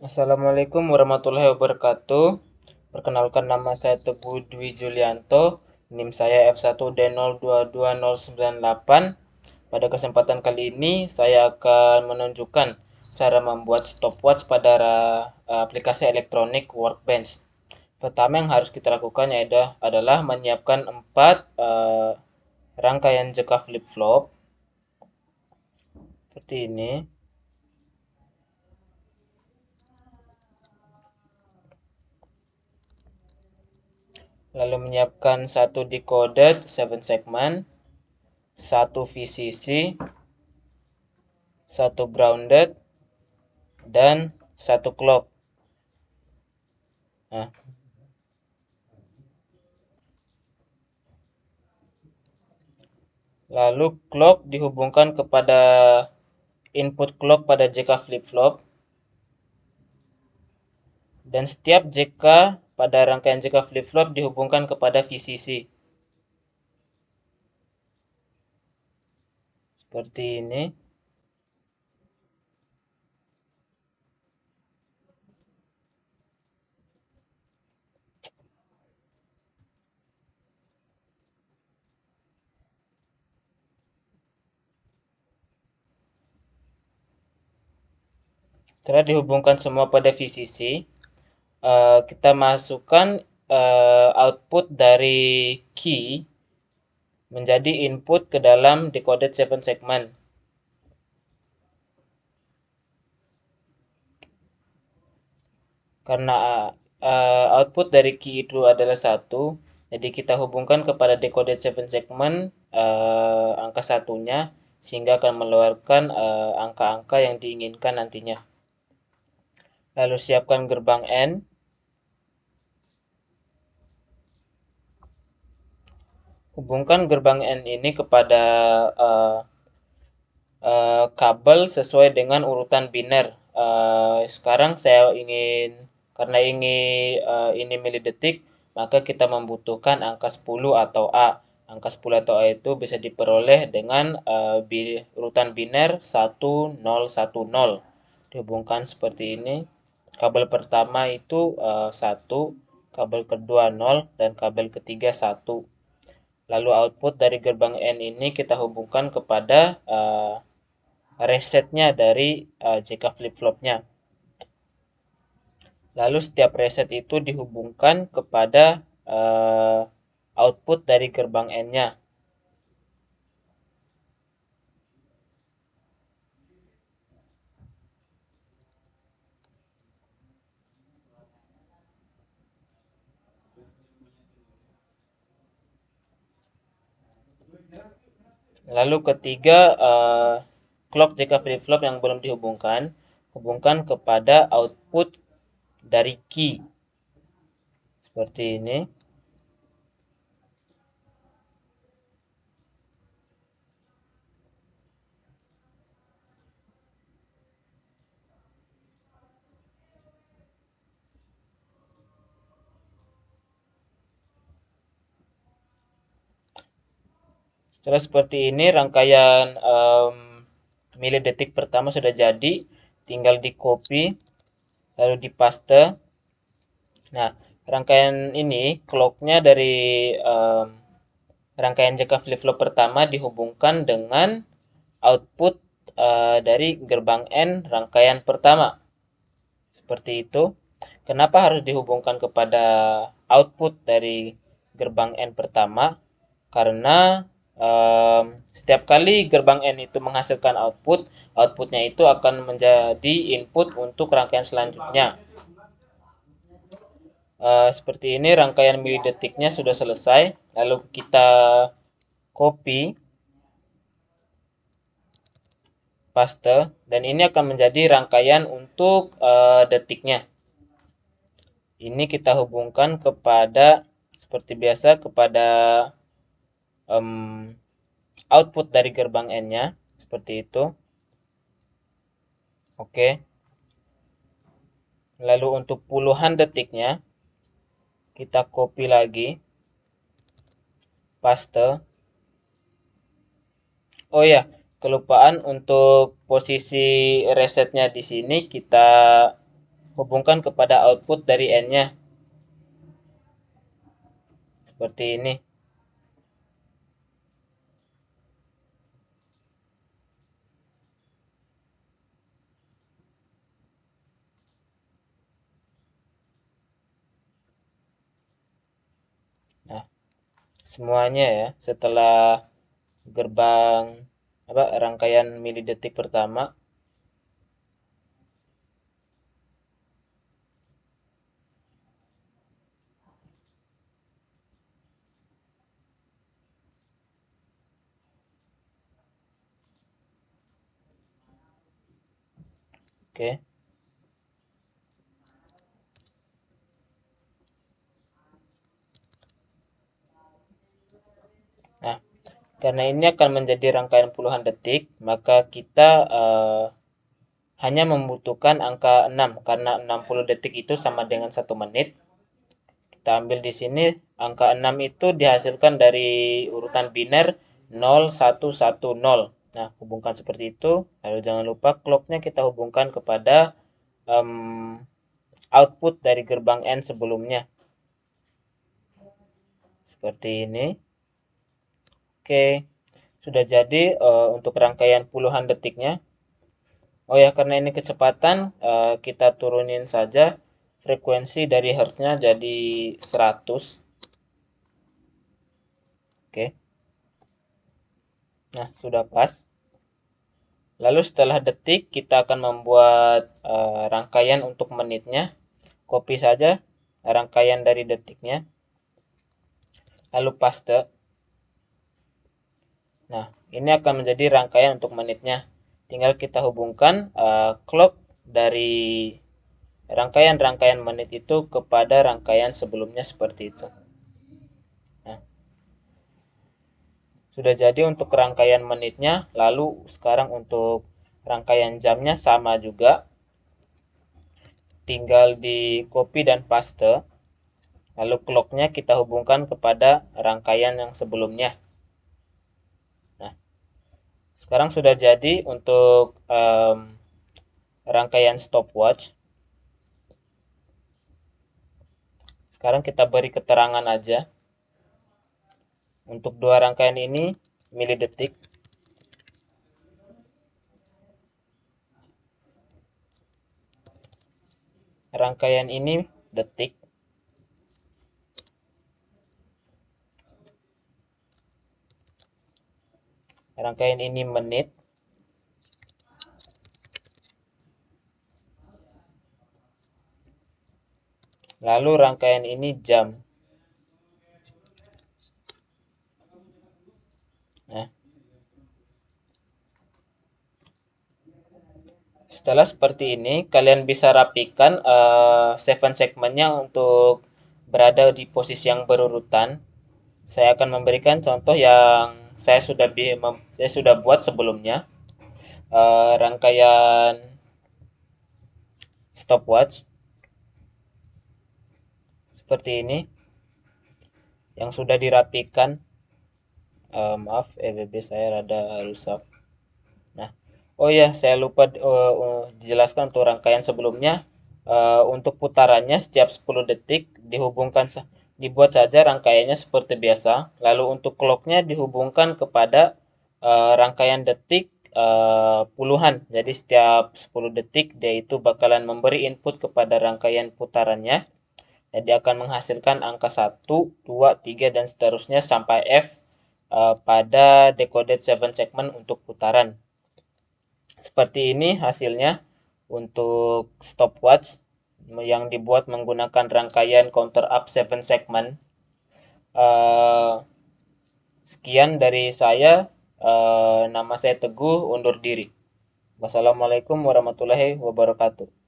Assalamualaikum warahmatullahi wabarakatuh. Perkenalkan, nama saya Teguh Dwi Julianto. NIM saya F1D022098. Pada kesempatan kali ini saya akan menunjukkan cara membuat stopwatch pada aplikasi elektronik Workbench. Pertama yang harus kita lakukan adalah menyiapkan 4 rangkaian jeka flip-flop seperti ini. Lalu menyiapkan satu decoded 7 segment, satu VCC, satu grounded, dan satu clock. Nah, lalu clock dihubungkan kepada input clock pada JK flip-flop, dan setiap JK pada rangkaian JK flip-flop dihubungkan kepada VCC. Seperti ini. Setelah dihubungkan semua pada VCC, kita masukkan output dari key menjadi input ke dalam decoded 7 segment. Karena output dari key itu adalah 1, jadi kita hubungkan kepada decoded 7 segment angka satunya, sehingga akan mengeluarkan angka-angka yang diinginkan nantinya. Lalu siapkan gerbang N. Hubungkan gerbang N ini kepada kabel sesuai dengan urutan biner. Sekarang saya ingin, karena ini milidetik, maka kita membutuhkan angka 10 atau A. Angka 10 atau A itu bisa diperoleh dengan urutan biner 1010. Dihubungkan seperti ini. Kabel pertama itu 1, kabel kedua 0, dan kabel ketiga 1. Lalu output dari gerbang N ini kita hubungkan kepada resetnya dari JK flip-flopnya. Lalu setiap reset itu dihubungkan kepada output dari gerbang N-nya. Lalu ketiga, clock JK flip-flop yang belum dihubungkan, hubungkan kepada output dari key. Seperti ini. Setelah seperti ini, rangkaian milidetik pertama sudah jadi. Tinggal di copy, lalu di paste. Nah, rangkaian ini, clocknya dari rangkaian JK flip-flop pertama dihubungkan dengan output dari gerbang N rangkaian pertama. Seperti itu. Kenapa harus dihubungkan kepada output dari gerbang N pertama? Karena setiap kali gerbang N itu menghasilkan output, outputnya itu akan menjadi input untuk rangkaian selanjutnya. Seperti ini rangkaian milidetiknya sudah selesai. Lalu kita copy, paste, dan ini akan menjadi rangkaian untuk detiknya. Ini kita hubungkan kepada, seperti biasa, kepada output dari gerbang N-nya, seperti itu. Oke. Lalu untuk puluhan detiknya, kita copy lagi, paste. Oh ya, kelupaan untuk posisi resetnya di sini kita hubungkan kepada output dari N-nya. Seperti ini. Nah, semuanya ya, setelah gerbang rangkaian milidetik pertama. Oke. Nah, karena ini akan menjadi rangkaian puluhan detik, maka kita hanya membutuhkan angka 6 karena 60 detik itu sama dengan 1 menit. Kita ambil di sini angka 6 itu dihasilkan dari urutan biner 0 1 1 0. Nah, hubungkan seperti itu. Lalu jangan lupa clocknya kita hubungkan kepada output dari gerbang N sebelumnya. Seperti ini. Oke, sudah jadi untuk rangkaian puluhan detiknya. Oh ya, karena ini kecepatan, kita turunin saja frekuensi dari hertznya jadi 100. Oke. Nah, sudah pas. Lalu setelah detik, kita akan membuat rangkaian untuk menitnya. Copy saja rangkaian dari detiknya. Lalu paste. Nah, ini akan menjadi rangkaian untuk menitnya. Tinggal kita hubungkan clock dari rangkaian-rangkaian menit itu kepada rangkaian sebelumnya seperti itu. Nah, sudah jadi untuk rangkaian menitnya, lalu sekarang untuk rangkaian jamnya sama juga. Tinggal di copy dan paste. Lalu clocknya kita hubungkan kepada rangkaian yang sebelumnya. Nah, sekarang sudah jadi untuk rangkaian stopwatch. Sekarang kita beri keterangan aja. Untuk dua rangkaian ini milidetik. Rangkaian ini detik. Rangkaian ini menit. Lalu rangkaian ini jam. Nah, setelah seperti ini, kalian bisa rapikan 7 segmennya untuk berada di posisi yang berurutan. Saya akan memberikan contoh yang saya sudah buat sebelumnya. Rangkaian stopwatch seperti ini yang sudah dirapikan. Maaf, EBB saya rada rusak. Nah, oh ya, saya lupa dijelaskan untuk rangkaian sebelumnya. Untuk putarannya setiap 10 detik dibuat saja rangkaiannya seperti biasa. Lalu untuk clocknya dihubungkan kepada rangkaian detik puluhan. Jadi setiap 10 detik dia itu bakalan memberi input kepada rangkaian putarannya. Jadi akan menghasilkan angka 1, 2, 3 dan seterusnya sampai F pada decoded 7 segment untuk putaran. Seperti ini hasilnya untuk stopwatch yang dibuat menggunakan rangkaian counter up 7 segment. Sekian dari saya. Nama saya Teguh, undur diri. Wassalamualaikum warahmatullahi wabarakatuh.